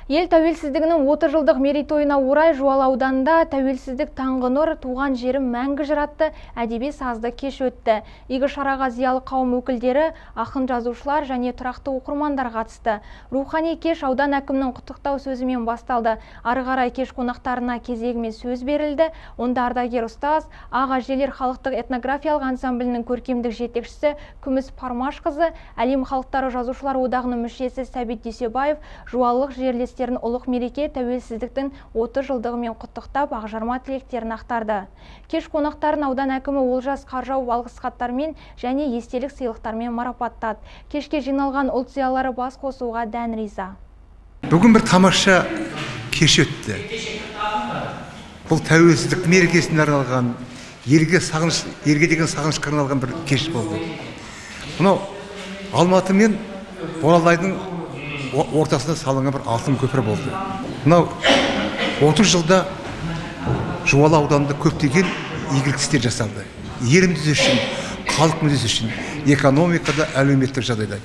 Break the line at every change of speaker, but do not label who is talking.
Ел тәуелсіздігінің 30 жылдық мерейтойына орай Жуалы ауданында тәуелсіздік таңғы нұр туған жерім мәңгі жыр атты әдеби сазды кеш өтті. Игі шараға зиялы қауым өкілдері, ақын жазушылар және тұрақты оқырмандар қатысты. Рухани кеш аудан әкімінің құттықтау сөзімен басталды. Ары қарай кеш қонақтарына кезегімен сөз берілді. Онда ардагер ұстаз, аға әжелер халықтық этнографиялық ансамблінің көркемдік жетекшісі Күміс Пармашқызы, әлем халықтары жазушылар одағының мүшесі Сәбит Дүйсебаев, жуалылық жерлестерін ұлық мереке тәуелсіздіктің 30 жылдығымен құттықтап, ақжарма тілектерін ақтарды. Кеш қонақтарын аудан әкімі Олжас Қаржауов алғыс хаттармен және естелік сыйлықтармен марапаттады. Кешке жиналған ұлт зиялылары бас қосуға дән риза.
Бүгін бір тамаша кеш өтті. Бұл тәуелсіздік мерекесіне арналған, елге деген сағынышқа арналған бір кеш болды. Мынау Алматы мен Боралайдың ортасында салынған бір алтын көпір болды. Мынау 30 жылда Жуалы ауданында көптеген игілік істер жасалды. Еліміз үшін, халық мүддесі үшін, экономикада, әлеуметтік жағдайда.